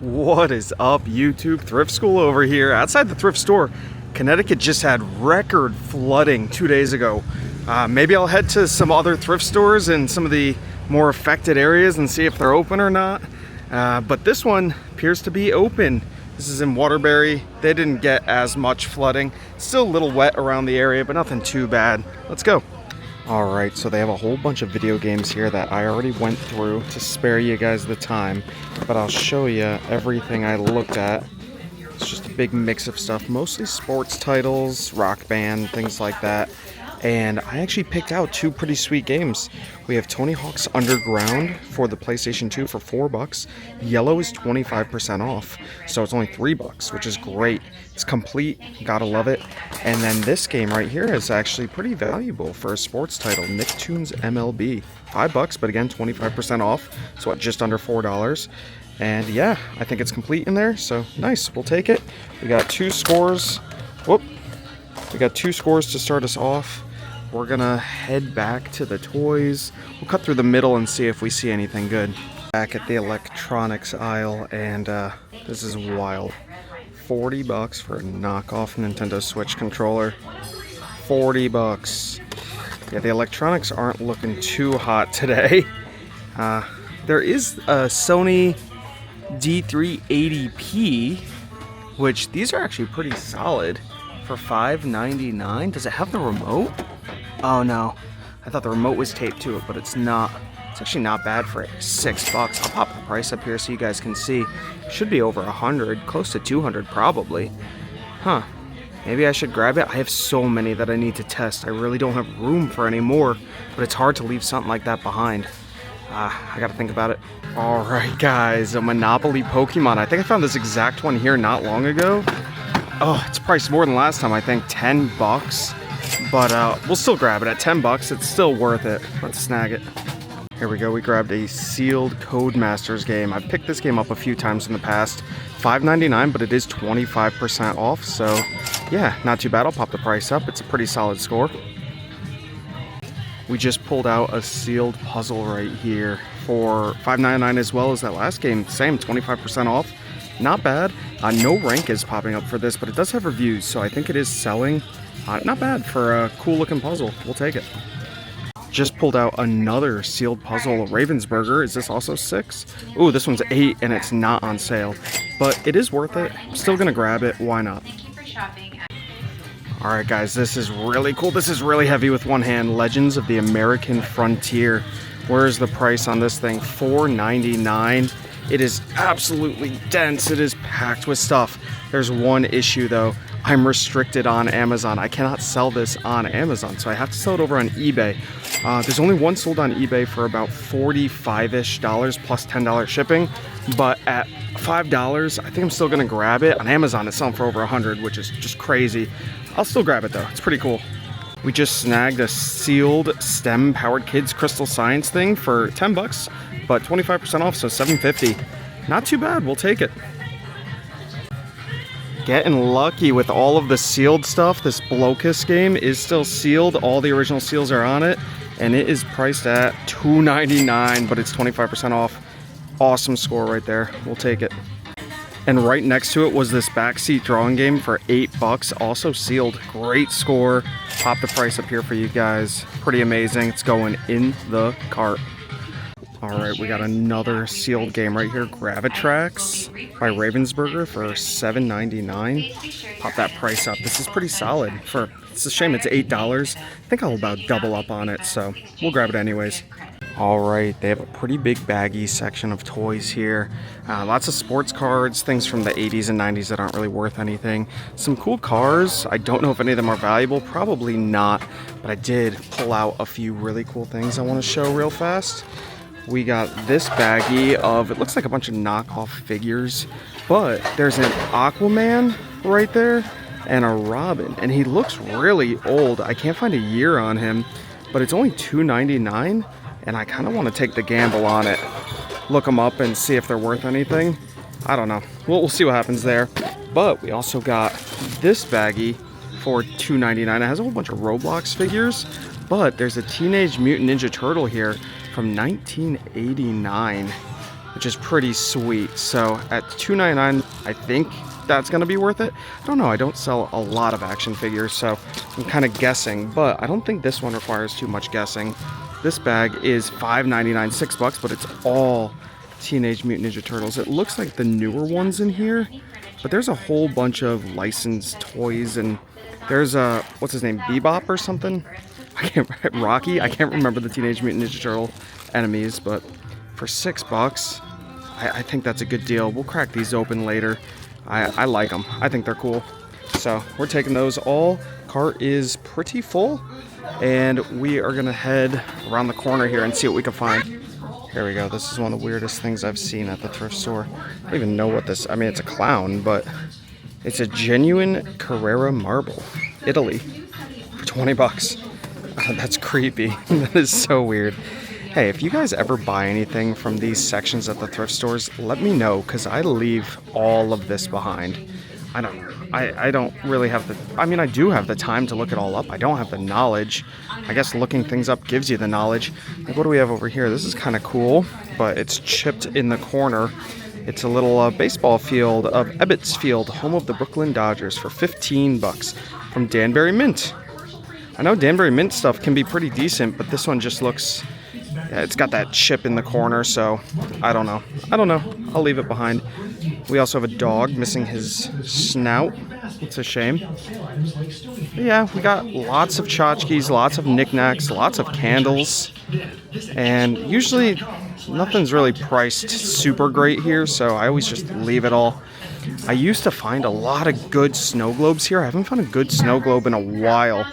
What is up, YouTube? Thrift School over here. Outside the thrift store, Connecticut just had record flooding 2 days ago. Maybe I'll head to some other thrift stores in some of the more affected areas and see if they're open or not. But this one appears to be open. This is in Waterbury. They didn't get as much flooding. Still a little wet around the area, but nothing too bad. Let's go. Alright, so they have a whole bunch of video games here that I already went through to spare you guys the time, but I'll show you everything I looked at. It's just a big mix of stuff, mostly sports titles, Rock Band, things like that. And I actually picked out two pretty sweet games. We have Tony Hawk's Underground for the PlayStation 2 for $4. Yellow is 25% off, so it's only $3, which is great. It's complete, gotta love it. And then this game right here is actually pretty valuable for a sports title, Nicktoons MLB. $5, but again, 25% off, so just under $4. And yeah, I think it's complete in there, so nice, we'll take it. We got two scores. Whoop. We got two scores to start us off. We're gonna head back to the toys. We'll cut through the middle and see if we see anything good. Back at the electronics aisle, and this is wild. $40 for a knockoff Nintendo Switch controller. $40. Yeah, the electronics aren't looking too hot today. There is a Sony D380p, which these are actually pretty solid for $5.99. Does it have the remote? Oh no, I thought the remote was taped to it, but it's not. It's actually not bad for $6. I'll pop the price up here so you guys can see. Should be over 100, close to 200 probably. Huh, maybe I should grab it. I have so many that I need to test. I really don't have room for any more, but it's hard to leave something like that behind. I gotta think about it. All right, guys, a Monopoly Pokemon. I think I found this exact one here not long ago. Oh, it's priced more than last time, I think, $10. But we'll still grab it at $10. It's still worth it. Let's snag it. Here we go. We grabbed a sealed Codemasters game. I've picked this game up a few times in the past. $5.99, but it is 25% off. So yeah, not too bad. I'll pop the price up. It's a pretty solid score. We just pulled out a sealed puzzle right here for $5.99 as well as that last game. Same, 25% off. Not bad. No rank is popping up for this, but it does have reviews, so I think it is selling. Not bad for a cool looking puzzle. We'll take it. Just pulled out another sealed puzzle, Ravensburger. Is this also 6? Ooh, this one's 8 and it's not on sale, but it is worth it. I'm still gonna grab it. Why not? All right, guys, this is really cool. This is really heavy with one hand. Legends of the American Frontier. Where's the price on this thing? $4.99. It is absolutely dense. It is packed with stuff. There's one issue though. I'm restricted on Amazon. I cannot sell this on Amazon, so I have to sell it over on eBay. There's only one sold on eBay for about $45-ish plus $10 shipping, but at $5, I think I'm still gonna grab it. On Amazon, it's selling for over 100, which is just crazy. I'll still grab it though. It's pretty cool. We just snagged a sealed STEM Powered Kids Crystal Science thing for $10, but 25% off, so $7.50. Not too bad. We'll take it. Getting lucky with all of the sealed stuff. This Blocus game is still sealed. All the original seals are on it, and it is priced at $2.99, but it's 25% off. Awesome score right there. We'll take it. And right next to it was this backseat drawing game for $8, also sealed. Great score. Pop the price up here for you guys. Pretty amazing. It's going in the cart. All right, we got another sealed game right here, Gravitrax by Ravensburger for $7.99. Pop that price up. This is pretty solid. It's a shame it's $8. I think I'll about double up on it, so we'll grab it anyways. All right, they have a pretty big baggy section of toys here. Lots of sports cards, things from the 80s and 90s that aren't really worth anything. Some cool cars. I don't know if any of them are valuable. Probably not, but I did pull out a few really cool things I want to show real fast. We got this baggie of, it looks like a bunch of knockoff figures, but there's an Aquaman right there and a Robin, and he looks really old. I can't find a year on him, but it's only $2.99, and I kind of want to take the gamble on it. Look them up and see if they're worth anything. I don't know. We'll see what happens there. But we also got this baggie for $2.99. It has a whole bunch of Roblox figures, but there's a Teenage Mutant Ninja Turtle here from 1989. which is pretty sweet. So at $2.99, I think that's gonna be worth it. I don't know, I don't sell a lot of action figures, so I'm kind of guessing, but I don't think this one requires too much guessing. This bag is $5.99, $6, but it's all Teenage Mutant Ninja Turtles. It looks like the newer ones in here, but there's a whole bunch of licensed toys, and there's a, what's his name, Bebop or something? Rocky? I can't remember the Teenage Mutant Ninja Turtle enemies, but for $6, I think that's a good deal. We'll crack these open later. I like them. I think they're cool. So we're taking those all. Cart is pretty full, and we are gonna head around the corner here and see what we can find. Here we go. This is one of the weirdest things I've seen at the thrift store. I don't even know what this, I mean, it's a clown, but it's a genuine Carrara marble, Italy, for $20. That's creepy. That is so weird. Hey, if you guys ever buy anything from these sections at the thrift stores, let me know, because I leave all of this behind. I don't really have the, I mean, I do have the time to look it all up. I don't have the knowledge. I guess looking things up gives you the knowledge. Like, what do we have over here? This is kind of cool, but it's chipped in the corner. It's a little baseball field of Ebbets Field, home of the Brooklyn Dodgers, for $15 from Danbury Mint. I know Danbury Mint stuff can be pretty decent, but this one just looks, yeah, it's got that chip in the corner, so I don't know. I'll leave it behind. We also have a dog missing his snout. It's a shame. But yeah, we got lots of tchotchkes, lots of knickknacks, lots of candles. And usually nothing's really priced super great here, so I always just leave it all. I used to find a lot of good snow globes here. I haven't found a good snow globe in a while.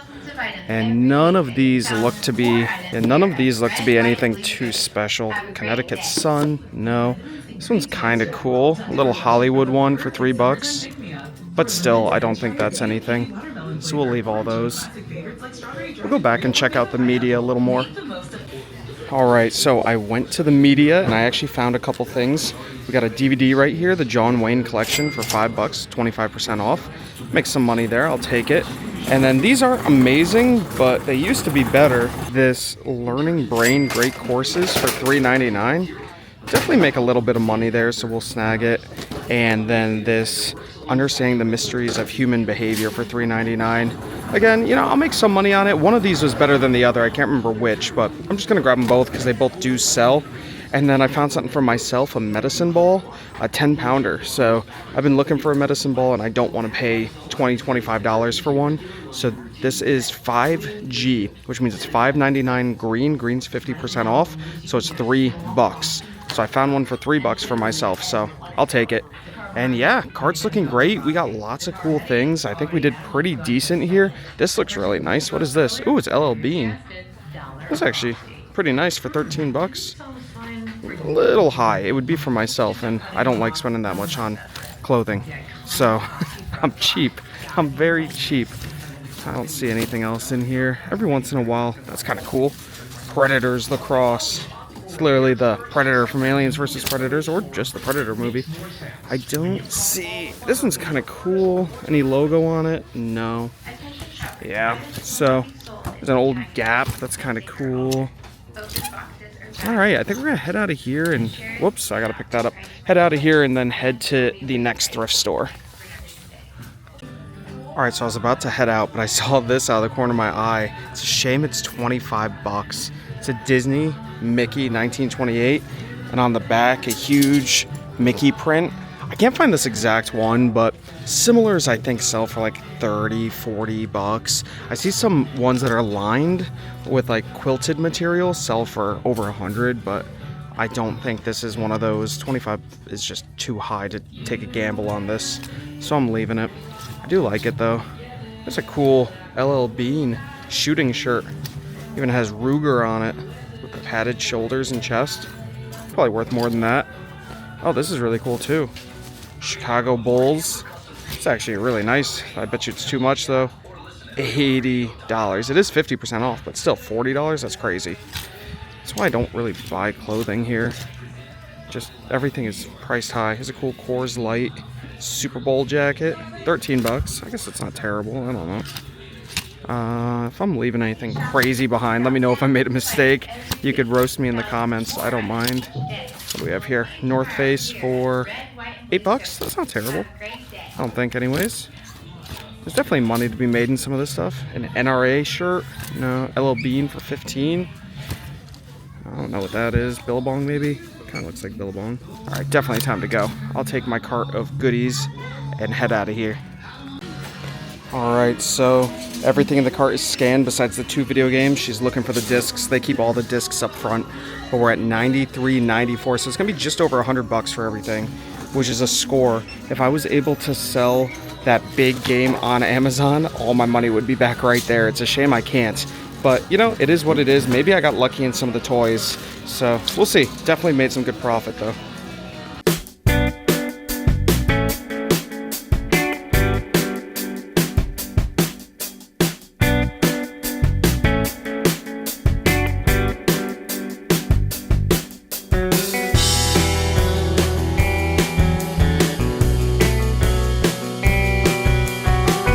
And none of these look to be anything too special. Connecticut Sun, no. This one's kind of cool. A little Hollywood one for $3. But still, I don't think that's anything. So we'll leave all those. We'll go back and check out the media a little more. Alright, so I went to the media and I actually found a couple things. We got a DVD right here, the John Wayne collection for $5, 25% off. Make some money there, I'll take it. And then these aren't amazing, but they used to be better. This Learning Brain Great Courses for $3.99. Definitely make a little bit of money there, so we'll snag it. And then this Understanding the Mysteries of Human Behavior for $3.99. Again, you know, I'll make some money on it. One of these was better than the other. I can't remember which, but I'm just gonna grab them both because they both do sell. And then I found something for myself, a medicine ball, a 10-pounder. So I've been looking for a medicine ball and I don't want to pay $20, $25 for one. So this is 5G, which means it's $5.99 green. Green's 50% off, so it's $3. So I found one for $3 for myself, so I'll take it. And yeah, cart's looking great. We got lots of cool things. I think we did pretty decent here. This looks really nice. What is this? Ooh, it's LL Bean. That's actually pretty nice for $13. A little high. It would be for myself, and I don't like spending that much on clothing. So I'm cheap. I'm very cheap. I don't see anything else in here. Every once in a while, that's kind of cool. Predators Lacrosse. It's literally the Predator from Aliens vs. Predators, or just the Predator movie. I don't see... This one's kind of cool. Any logo on it? No. Yeah, so there's an old Gap. That's kind of cool. Alright, I think we're going to head out of here and... Whoops, I got to pick that up. Head out of here and then head to the next thrift store. Alright, so I was about to head out, but I saw this out of the corner of my eye. It's a shame it's $25. It's a Disney Mickey 1928, and on the back, a huge Mickey print. I can't find this exact one, but similars I think sell for like $30, $40. I see some ones that are lined with like quilted material sell for over $100, but I don't think this is one of those. 25 is just too high to take a gamble on this, so I'm leaving it. I do like it though. It's a cool LL Bean shooting shirt. Even has Ruger on it with the padded shoulders and chest. Probably worth more than that. Oh, this is really cool too. Chicago Bulls. It's actually really nice. I bet you it's too much though. $80. It is 50% off, but still $40? That's crazy. That's why I don't really buy clothing here. Just everything is priced high. Here's a cool Coors Light Super Bowl jacket. $13. I guess it's not terrible. I don't know. If I'm leaving anything crazy behind, let me know if I made a mistake. You could roast me in the comments. I don't mind. What do we have here? North Face for $8. That's not terrible. I don't think, anyways. There's definitely money to be made in some of this stuff. An NRA shirt. No, LL Bean for 15. I don't know what that is. Billabong maybe? Kind of looks like Billabong. Alright, definitely time to go. I'll take my cart of goodies and head out of here. Alright, so everything in the cart is scanned besides the 2 video games. She's looking for the discs. They keep all the discs up front. But we're at $93.94, so it's going to be just over $100 for everything, which is a score. If I was able to sell that big game on Amazon, all my money would be back right there. It's a shame I can't. But, you know, it is what it is. Maybe I got lucky in some of the toys. So, we'll see. Definitely made some good profit, though.